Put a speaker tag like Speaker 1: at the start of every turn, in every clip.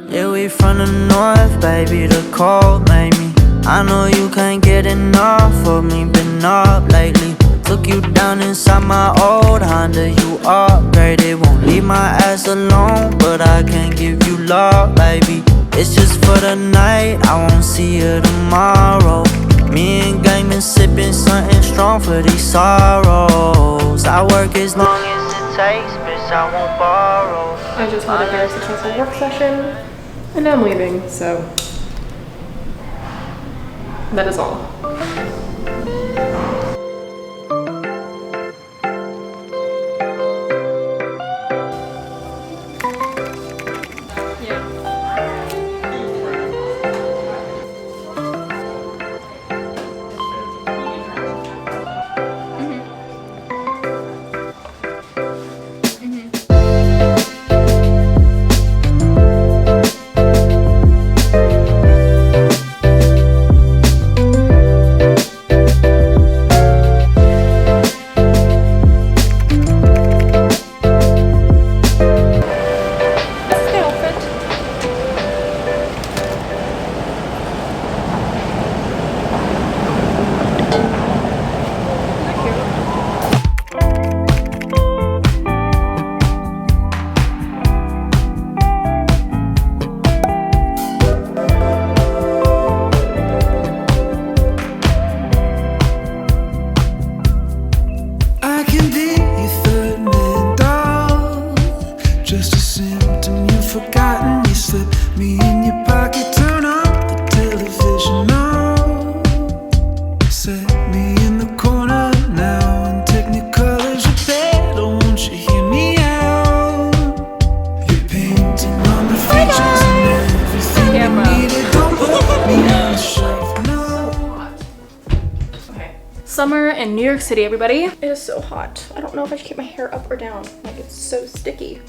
Speaker 1: Yeah, we from the north, baby, the cold made me. I know you can't get enough of me, been up lately. Took you down inside my old Honda, you upgraded. Won't leave my ass alone, but I can't give you love, baby. It's just for the night, I won't see you tomorrow. Me and gang been sipping something strong for these sorrows. I work as long as it takes, bitch, I won't borrow.
Speaker 2: I just had a very successful work session, and now I'm leaving, so that is all. Summer in New York City, everybody. It is so hot. I don't know if I should keep my hair up or down. Like, it's so sticky.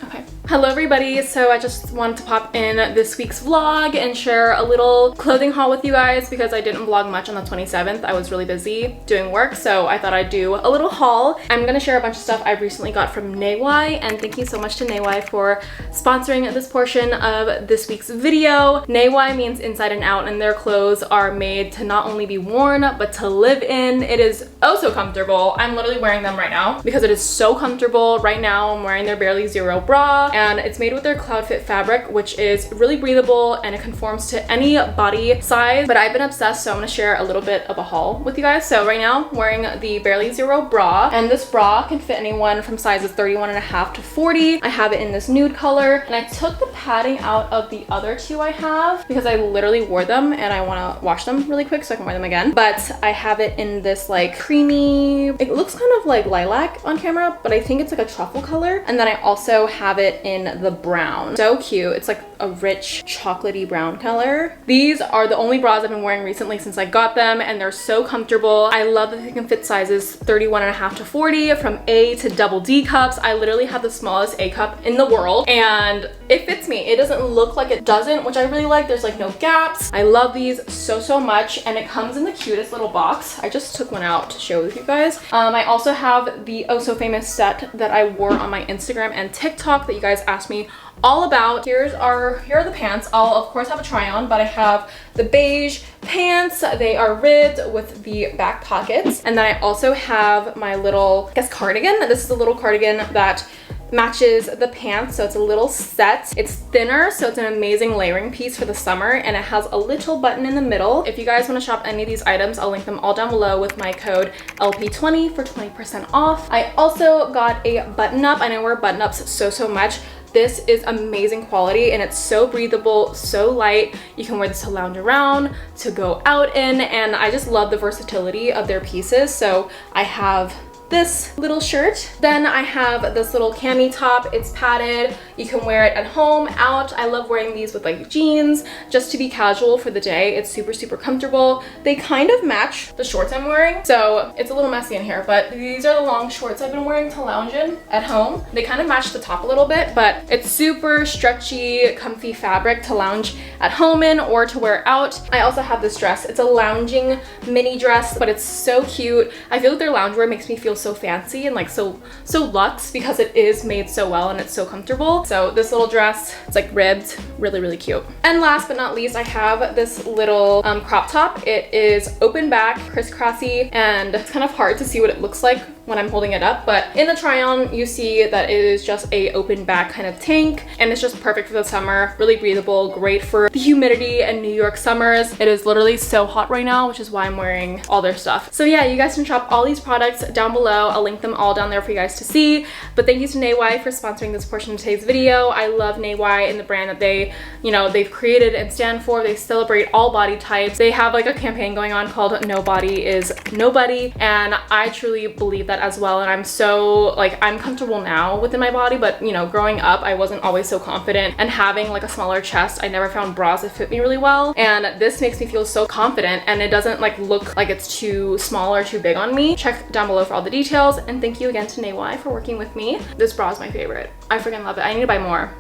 Speaker 2: Okay. Hello everybody, so I just wanted to pop in this week's vlog and share a little clothing haul with you guys because I didn't vlog much on the 27th. I was really busy doing work, so I thought I'd do a little haul. I'm gonna share a bunch of stuff I recently got from NEIWAI, and thank you so much to NEIWAI for sponsoring this portion of this week's video. NEIWAI means inside and out, and their clothes are made to not only be worn but to live in. It is oh so comfortable. I'm literally wearing them right now because it is so comfortable. Right now I'm wearing their Barely Zero bra, and it's made with their CloudFit fabric, which is really breathable and it conforms to any body size. But I've been obsessed, so I'm gonna share a little bit of a haul with you guys. So right now I'm wearing the Barely Zero bra, and this bra can fit anyone from sizes 31.5 to 40. I have it in this nude color, and I took the padding out of the other two I have because I literally wore them and I want to wash them really quick so I can wear them again. But I have it in this like creamy, it looks kind of like lilac on camera, but I think it's like a truffle color. And then I also have it in the brown. So cute. It's like a rich chocolatey brown color. These are the only bras I've been wearing recently since I got them, and they're so comfortable. I love that they can fit sizes 31.5 to 40 from A to double D cups. I literally have the smallest A cup in the world and it fits me. It doesn't look like it doesn't, which I really like. There's like no gaps. I love these so much, and it comes in the cutest little box. I just took one out to share with you guys. I also have the oh so famous set that I wore on my Instagram and TikTok that you guys asked me all about. Here are the pants. I'll of course have a try on, but I have the beige pants. They are ribbed with the back pockets, and then I also have my little, I guess, cardigan. This is a little cardigan that matches the pants, so it's a little set. It's thinner, so it's an amazing layering piece for the summer, and it has a little button in the middle. If you guys want to shop any of these items, I'll link them all down below with my code LP20 for 20% off. I also got a button up, and I wear button ups so much. This is amazing quality, and it's so breathable, so light. You can wear this to lounge around, to go out in, and I just love the versatility of their pieces. So I have this little shirt. Then I have this little cami top. It's padded. You can wear it at home, out. I love wearing these with like jeans just to be casual for the day. It's super comfortable. They kind of match the shorts I'm wearing, so it's a little messy in here, but these are the long shorts I've been wearing to lounge in at home. They kind of match the top a little bit, but it's super stretchy, comfy fabric to lounge at home in or to wear out. I also have this dress. It's a lounging mini dress, but it's so cute. I feel like their loungewear makes me feel so fancy and like so luxe because it is made so well and it's so comfortable. So this little dress, it's like ribbed, really, really cute. And last but not least, I have this little crop top. It is open back, crisscrossy, and it's kind of hard to see what it looks like when I'm holding it up, but in the try on you see that it is just a open back kind of tank, and it's just perfect for the summer. Really breathable, great for the humidity and New York summers. It is literally so hot right now, which is why I'm wearing all their stuff. So yeah, you guys can shop all these products down below. I'll link them all down there for you guys to see. But thank you to NEIWAI for sponsoring this portion of today's video. I love NEIWAI and the brand that they, you know, they've created and stand for. They celebrate all body types. They have like a campaign going on called No Body is Nobody, and I truly believe that as well. And I'm so like, I'm comfortable now within my body, but you know, growing up I wasn't always so confident, and having like a smaller chest, I never found bras that fit me really well, and this makes me feel so confident, and it doesn't like look like it's too small or too big on me. Check down below for all the details, and thank you again to NEIWAI for working with me. This bra is my favorite. I freaking love it. I need to buy more.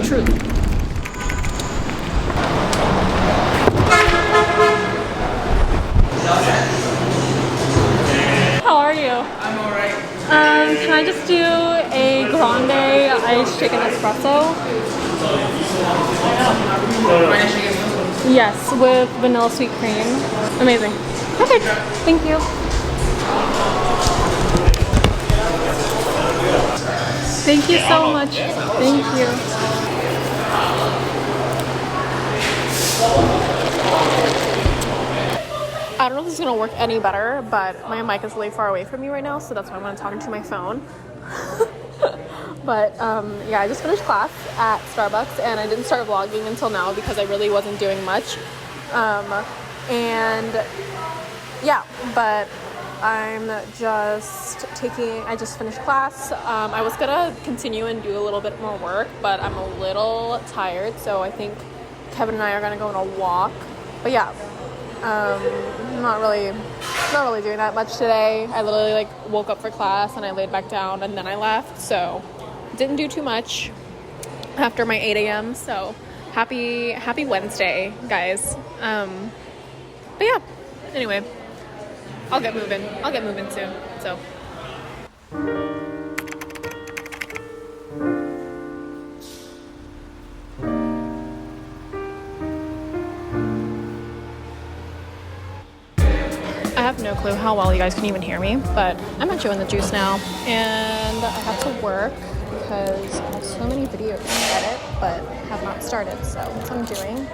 Speaker 2: Truly. How are you?
Speaker 3: I'm alright.
Speaker 2: Can I just do a grande iced chicken espresso? Yes, with vanilla sweet cream. Amazing. Okay, thank you. Thank you so much. Thank you. I don't know if this is gonna work any better, but my mic is way far away from me right now, so that's why I'm gonna talk into my phone. But yeah, I just finished class at Starbucks, and I didn't start vlogging until now because I really wasn't doing much. And yeah, but I just finished class. I was gonna continue and do a little bit more work, but I'm a little tired, so I think Kevin and I are gonna go on a walk. But yeah, not really doing that much today. I literally like woke up for class and I laid back down and then I left, so didn't do too much after my 8 a.m. So happy Wednesday, guys. But yeah, anyway, I'll get moving soon, so. I have no clue how well you guys can even hear me, but I'm at Joe and the Juice now, and I have to work because I have so many videos to edit, but have not started, so that's what I'm doing.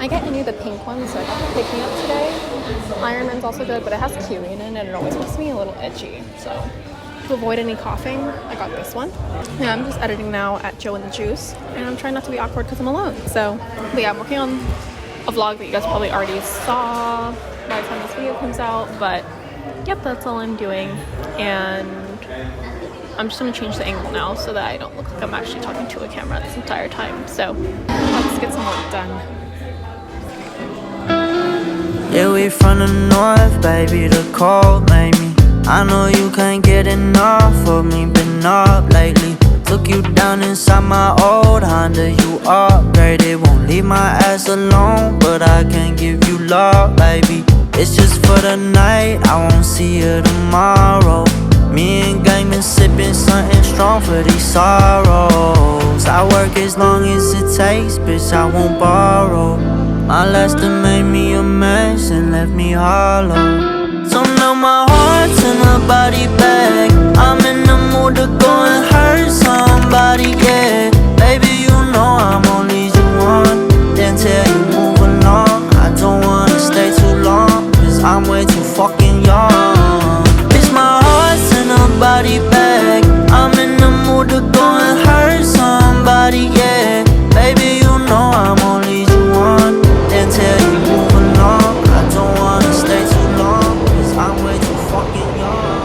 Speaker 2: I get any of the pink ones, so I got the Pick Me Up today. Iron Man's also good, but it has kiwi in it, and it always makes me a little itchy, so to avoid any coughing, I got this one. Yeah, I'm just editing now at Joe and the Juice, and I'm trying not to be awkward because I'm alone, so. But yeah, I'm working on a vlog that you guys probably already saw by the time this video comes out, but yep, that's all I'm doing. And I'm just gonna change the angle now so that I don't look like I'm actually talking to a camera this entire time. So let's get some work done.
Speaker 1: Yeah, we from the north, baby, the cold made me. I know you can't get enough of me, been up lately. Took you down inside my old Honda, you upgraded. Won't leave my ass alone, but I can give you love, baby. It's just for the night, I won't see you tomorrow. Me and gang been sipping something strong for these sorrows. I work as long as it takes, bitch, I won't borrow. My last done made me a mess and left me hollow. So now my heart's in a body bag. I'm in the mood to go and hurt somebody, yeah. Baby, you know I'm only you one. Then tell you move along. I don't wanna stay too long, cause I'm way too fucking young. Bitch, my heart's in a body bag. I'm in the mood to go and hurt somebody, yeah. Baby, you know I'm only you one. Then tell you move along. I don't wanna stay too long, cause I'm way too fucking young.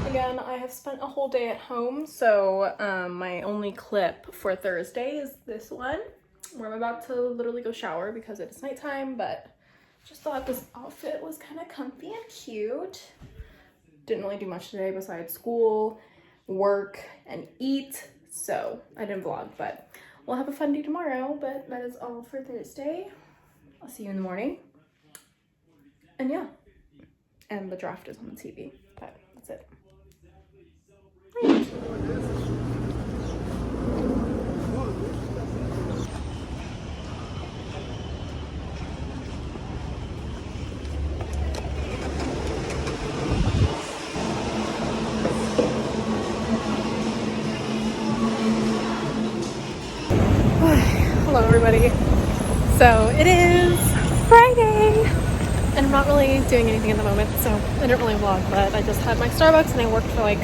Speaker 2: Again, I have spent a whole day at home, so my only clip for Thursday is this one, where I'm about to literally go shower because it is nighttime, but just thought this outfit was kind of comfy and cute. didn't really do much today besides school, work, and eat. So I didn't vlog, but we'll have a fun day tomorrow. But that is all for Thursday. I'll see you in the morning. And yeah, and the draft is on the TV, but that's it. Right. Hello everybody. So it is Friday and I'm not really doing anything at the moment, so I didn't really vlog, but I just had my Starbucks and I worked for like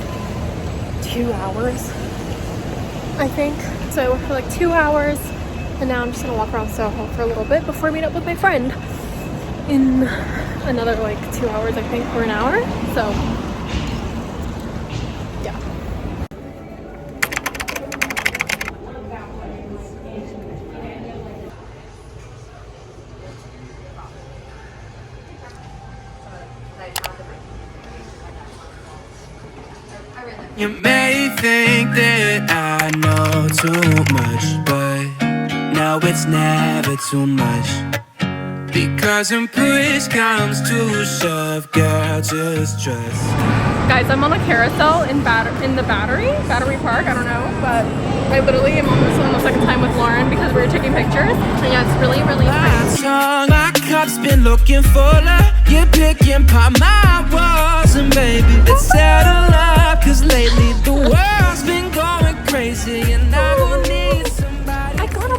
Speaker 2: 2 hours, I think. So I worked for like 2 hours and now I'm just gonna walk around Soho for a little bit before I meet up with my friend in another like 2 hours, I think, or an hour. So yeah.
Speaker 1: You may think that I know too much, but no, it's never too much. Because when push comes to shove, girl, just trust.
Speaker 2: Guys, I'm on a carousel in the Battery Park, I don't know, but I literally am on this one the second time with Lauren because we were taking pictures. And yeah, it's really, really pretty.
Speaker 1: My cup's been looking fuller. You're picking apart my walls, and baby, let's settle up. Cause lately the world's been going crazy, and I will need somebody.
Speaker 2: I got a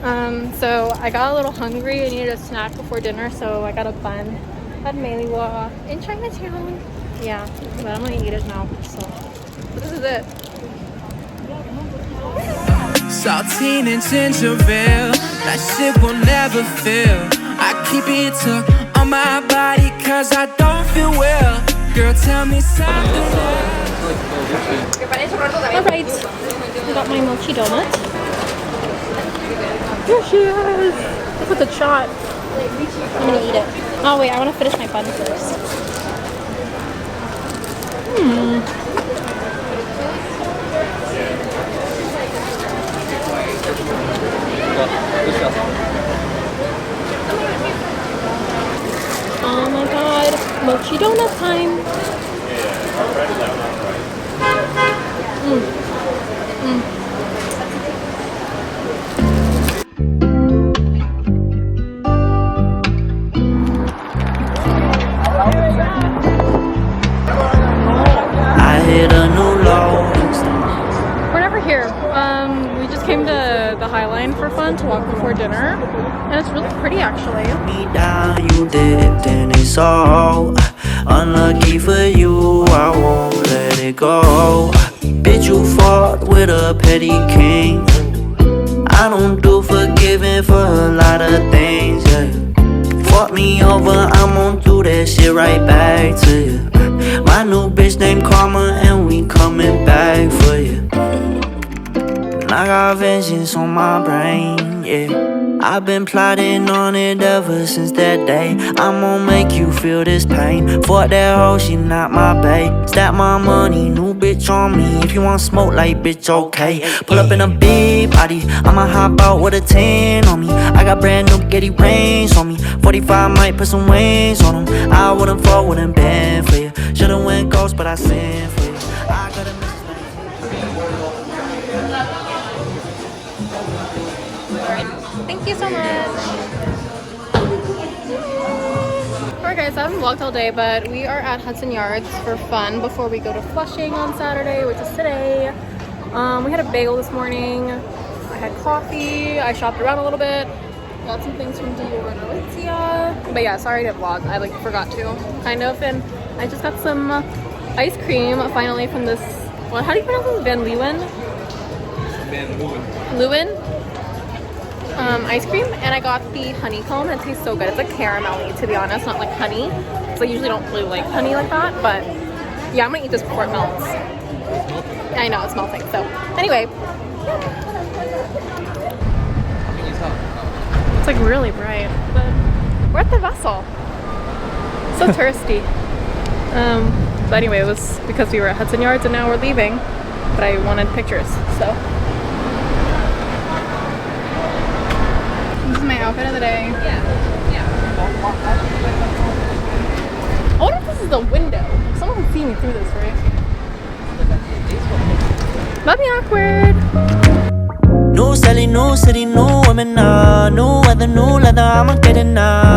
Speaker 2: bun. So I got a little hungry. I needed a snack before dinner, so I got a bun at NEIWAI in Chinatown. Yeah, but I'm gonna eat it now. So this is it.
Speaker 1: Saltine and ginger ale, that shit will never fail. I keep it tucked on my body cause I don't feel well. Girl, tell me something.
Speaker 2: Alright, I got my mochi donut. Here she is! Look at the shot. I'm gonna eat it. Oh wait, I wanna finish my bun first. Oh my god, mochi donut time!
Speaker 1: I hit a new low.
Speaker 2: We're never here. We just came to the High Line for fun to walk before dinner, and it's really pretty actually.
Speaker 1: Me down, you did, then it's all unlucky for you. I won't let it go. Bitch, you fought with a petty king. I don't do forgiving for a lot of things, yeah. Fuck me over, I'm gon' do that shit right back to you. My new bitch named Karma, and we coming back for you. And I got vengeance on my brain, yeah. I've been plotting on it ever since that day. I'm gon' make you feel this pain. Fuck that hoe, she not my bae. Stack my money, new bitch on me. If you want smoke like bitch, okay. Pull up in a big body, I'ma hop out with a 10 on me. I got brand new Getty rings on me. 45 might put some wings on them. I wouldn't fall, wouldn't bend for you. Should've went ghost, but I sent for you. I gotta miss.
Speaker 2: Thank you so much. Alright guys, I haven't vlogged all day, but we are at Hudson Yards for fun before we go to Flushing on Saturday, which is today. We had a bagel this morning. I had coffee. I shopped around a little bit. Got some things from Dior and Aritzia. But yeah, sorry I didn't vlog. I forgot to, kind of. And I just got some ice cream finally from this, well, how do you pronounce this? Van Leeuwen?
Speaker 3: Van Leeuwen.
Speaker 2: Leeuwen? Ice cream, and I got the honeycomb. It tastes so good. It's like caramelly, to be honest, not like honey, because I usually don't really like honey like that. But yeah, I'm gonna eat this before it melts. I know it's melting. So anyway, it's like really bright. But we're at the vessel, So touristy. But anyway, it was because we were at Hudson Yards and now we're leaving. But I wanted pictures, so. This is my outfit of the day. I wonder if this is the window. Someone can see me through this, right? That'd be awkward.
Speaker 1: New Sally, new city, new women, new weather, new leather, I'ma get it now.